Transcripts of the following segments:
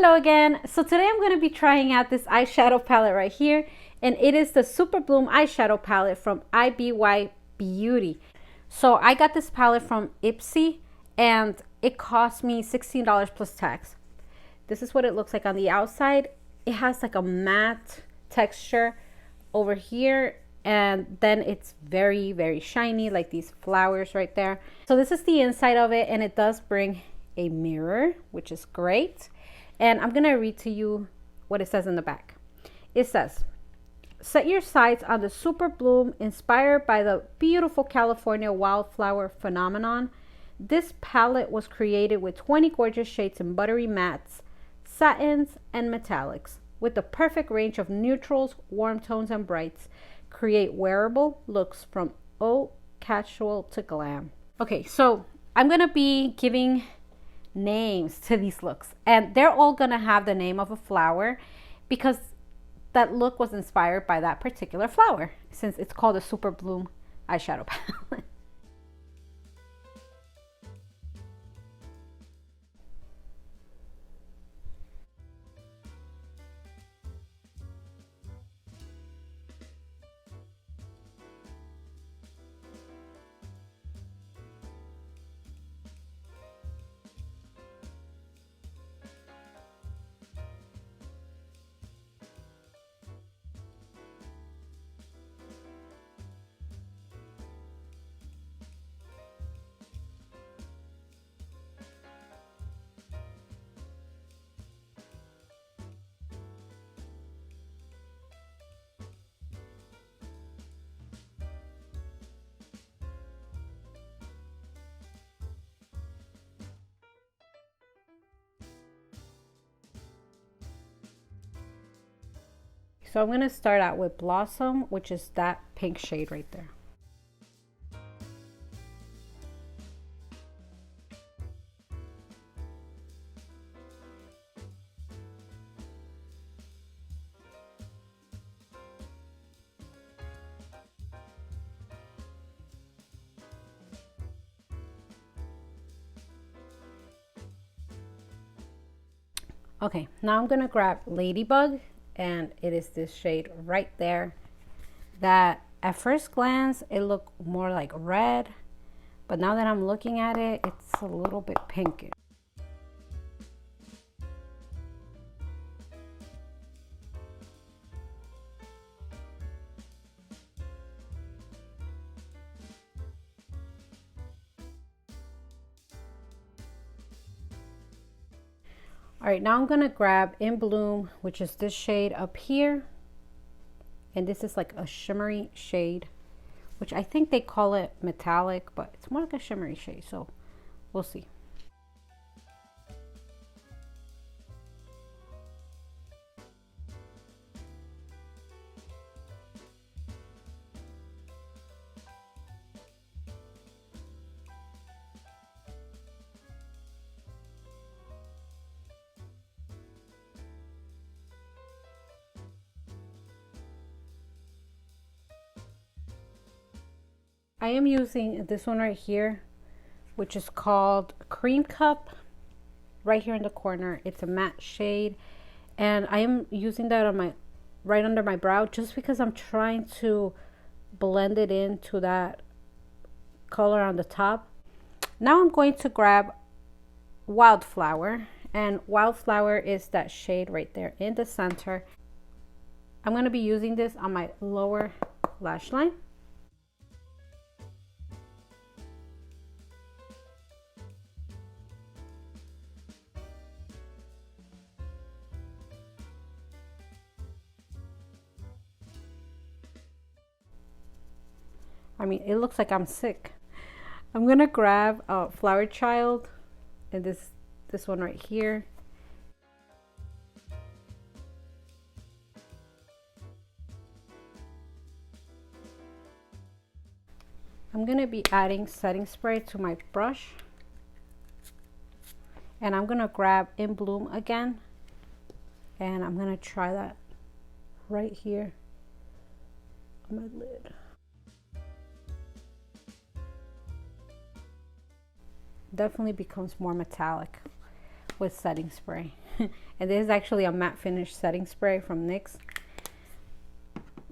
Hello again. So today I'm going to be trying out this eyeshadow palette right here, and it is the Superbloom eyeshadow palette from IBY Beauty. So I got this palette from IBY and it cost me $16 plus tax. This is what it looks like on the outside. It has like a matte texture over here, and then it's very, very shiny, like these flowers right there. So this is the inside of it, and it does bring a mirror, which is great. And I'm gonna read to you what it says in the back. It says, set your sights on the Superbloom, inspired by the beautiful California wildflower phenomenon. This palette was created with 20 gorgeous shades in buttery mattes, satins, and metallics, with the perfect range of neutrals, warm tones, and brights. Create wearable looks from casual to glam. Okay, so I'm gonna be giving names to these looks, and they're all gonna have the name of a flower because that look was inspired by that particular flower, since it's called a Superbloom eyeshadow palette. So I'm going to start out with Blossom, which is that pink shade right there. Okay, now I'm going to grab Ladybug, and it is this shade right there that at first glance it looked more like red, but now that I'm looking at it, it's a little bit pinkish. All right, now I'm gonna grab In Bloom, which is this shade up here. And this is like a shimmery shade, which I think they call it metallic, but it's more like a shimmery shade, so we'll see. I am using this one right here, which is called Cream Cup, right here in the corner. It's a matte shade, and I am using that on my right under my brow just because I'm trying to blend it into that color on the top. Now I'm going to grab Wildflower, and Wildflower is that shade right there in the center. I'm going to be using this on my lower lash line. I mean, it looks like I'm sick. I'm gonna grab Flower Child, and this one right here. I'm gonna be adding setting spray to my brush, and I'm gonna grab In Bloom again, and I'm gonna try that right here on my lid. definitely becomes more metallic with setting spray. And this is actually a matte finish setting spray from NYX.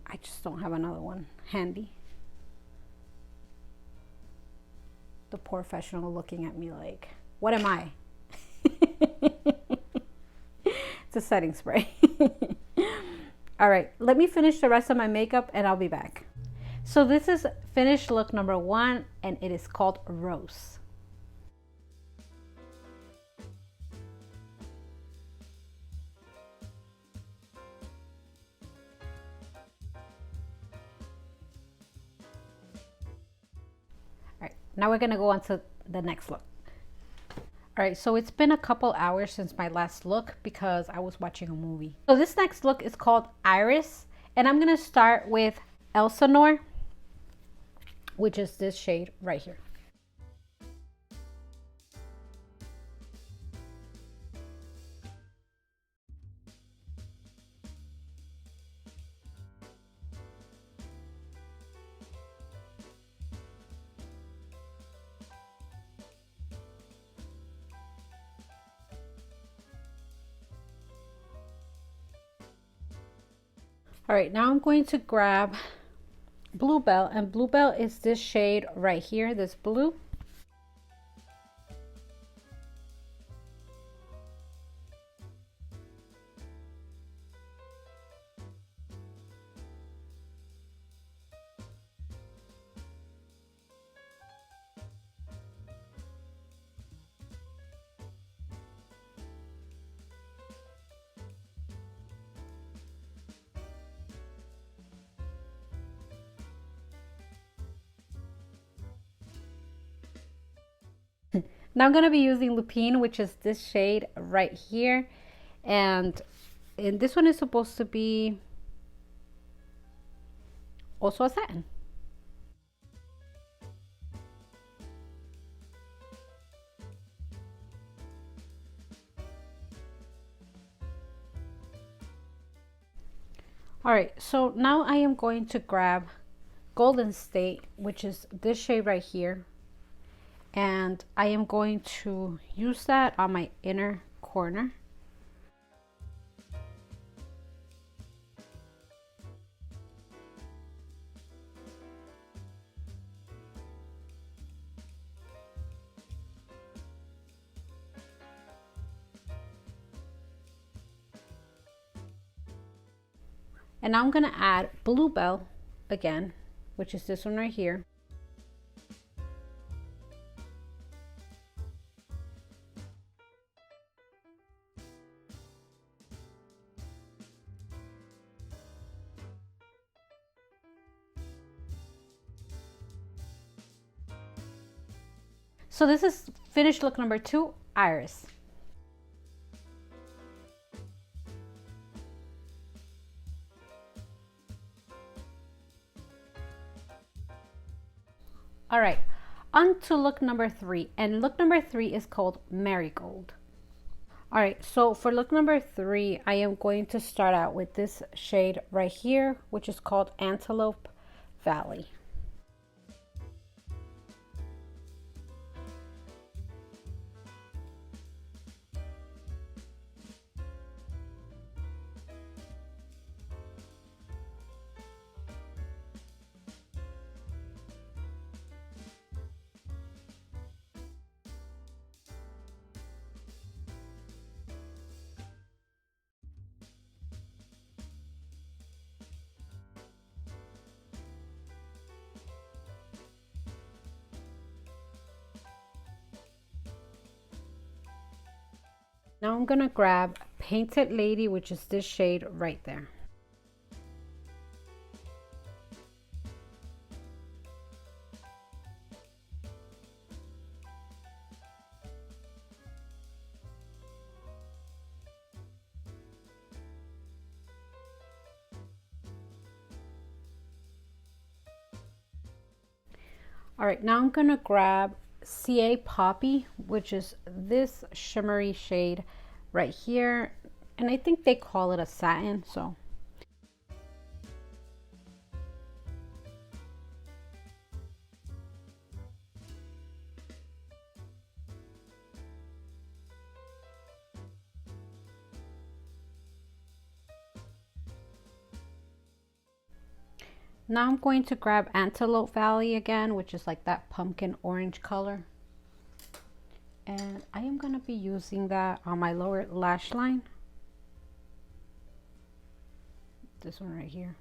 I just don't have another one handy. The professional looking at me like, what am I? It's a setting spray. All right, let me finish the rest of my makeup and I'll be back. So this is finished look number 1 and it is called Rose. All right, now we're gonna go on to the next look. All right, so it's been a couple hours since my last look because I was watching a movie. So this next look is called Iris, and I'm gonna start with Elsinore, which is this shade right here. All right, now I'm going to grab Bluebell, and Bluebell is this shade right here, this blue. Now I'm going to be using Lupine, which is this shade right here. And this one is supposed to be also a satin. All right, so now I am going to grab Golden State, which is this shade right here. And I am going to use that on my inner corner. And now I'm going to add Bluebell again, which is this one right here. So this is finished look number 2, Iris. All right, on to look number 3, and look number 3 is called Marigold. All right, so for look number 3, I am going to start out with this shade right here, which is called Antelope Valley. Now I'm gonna grab Painted Lady, which is this shade right there. All right, now I'm gonna grab CA Poppy, which is this shimmery shade right here, and I think they call it a satin. So Now I'm going to grab Antelope Valley again, which is like that pumpkin orange color. And I am going to be using that on my lower lash line. This one right here.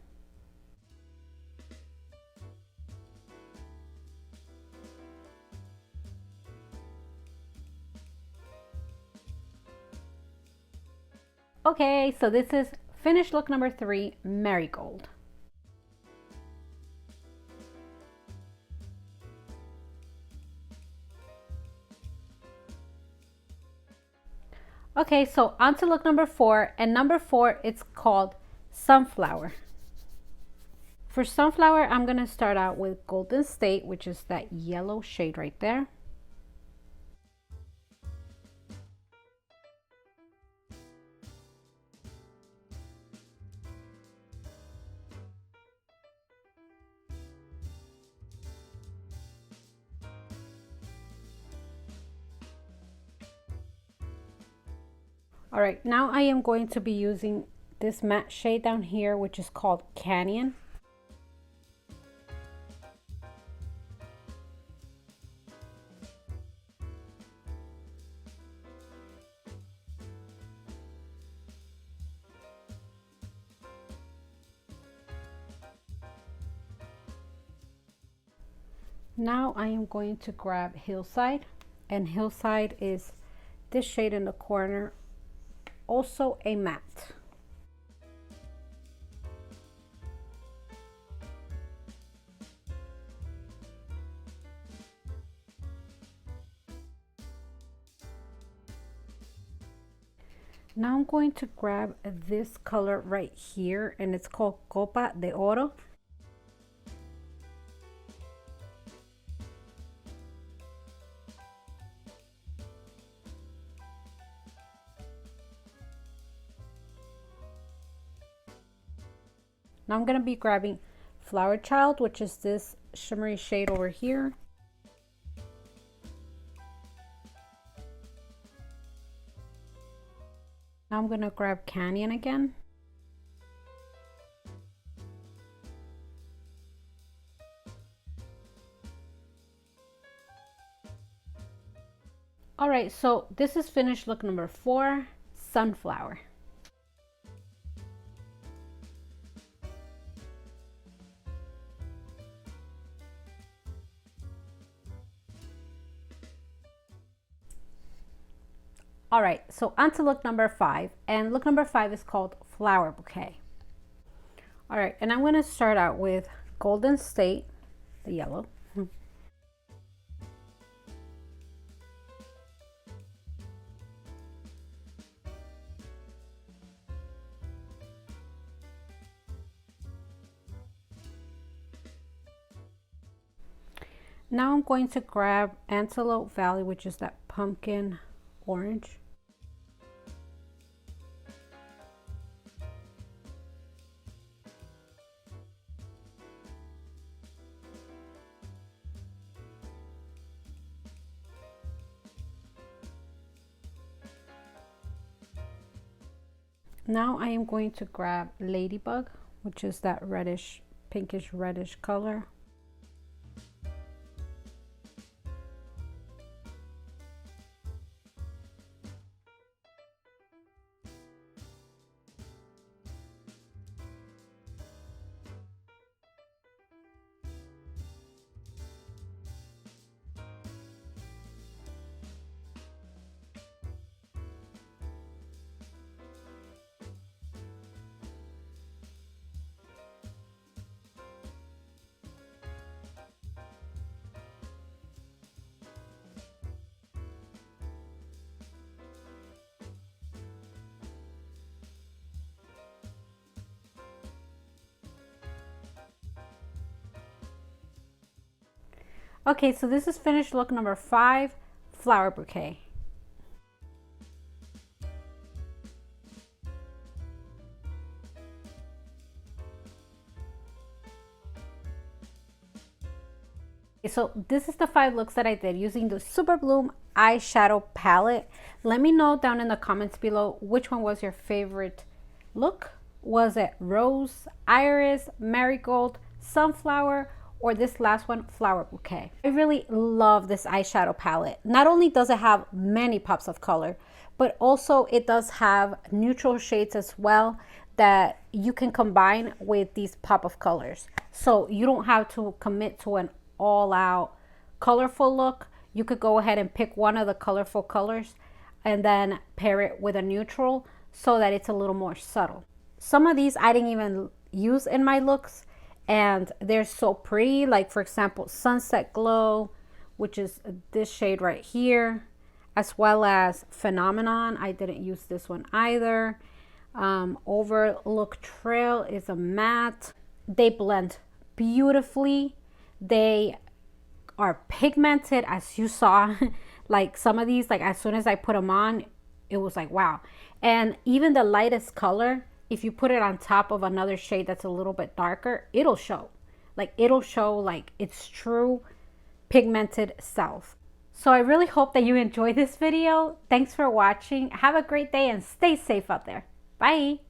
Okay, so this is finished look number 3, Marigold. Okay, so on to look number 4, and number 4, it's called Sunflower. For Sunflower, I'm going to start out with Golden State, which is that yellow shade right there. All right, now I am going to be using this matte shade down here, which is called Canyon. Now I am going to grab Hillside, and Hillside is this shade in the corner, also a matte. Now I'm going to grab this color right here, and it's called Copa de Oro. Now I'm going to be grabbing Flower Child, which is this shimmery shade over here. Now I'm going to grab Canyon again. All right, so this is finished look number 4, Sunflower. All right, so on to look number 5, and look number 5 is called Flower Bouquet. All right, and I'm going to start out with Golden State, the yellow. Now I'm going to grab Antelope Valley, which is that pumpkin orange. Now I am going to grab Ladybug, which is that reddish, pinkish reddish color. Okay, so this is finished look number 5, Flower Bouquet. So this is the 5 looks that I did using the Superbloom eyeshadow palette. Let me know down in the comments below which one was your favorite look. Was it Rose, Iris, Marigold, Sunflower, or this last one, Flower Bouquet. I really love this eyeshadow palette. Not only does it have many pops of color, but also it does have neutral shades as well that you can combine with these pop of colors. So you don't have to commit to an all-out colorful look. You could go ahead and pick one of the colorful colors and then pair it with a neutral so that it's a little more subtle. Some of these I didn't even use in my looks, and they're so pretty. Like, for example, Sunset Glow, which is this shade right here, as well as Phenomenon. I didn't use this one either. Overlook Trail is a matte. They blend beautifully. They are pigmented, as you saw. Like, some of these, like, as soon as I put them on, it was like, wow. And even the lightest color, if you put it on top of another shade that's a little bit darker, it'll show. Like, it'll show like its true pigmented self. So I really hope that you enjoyed this video. Thanks for watching. Have a great day and stay safe out there. Bye.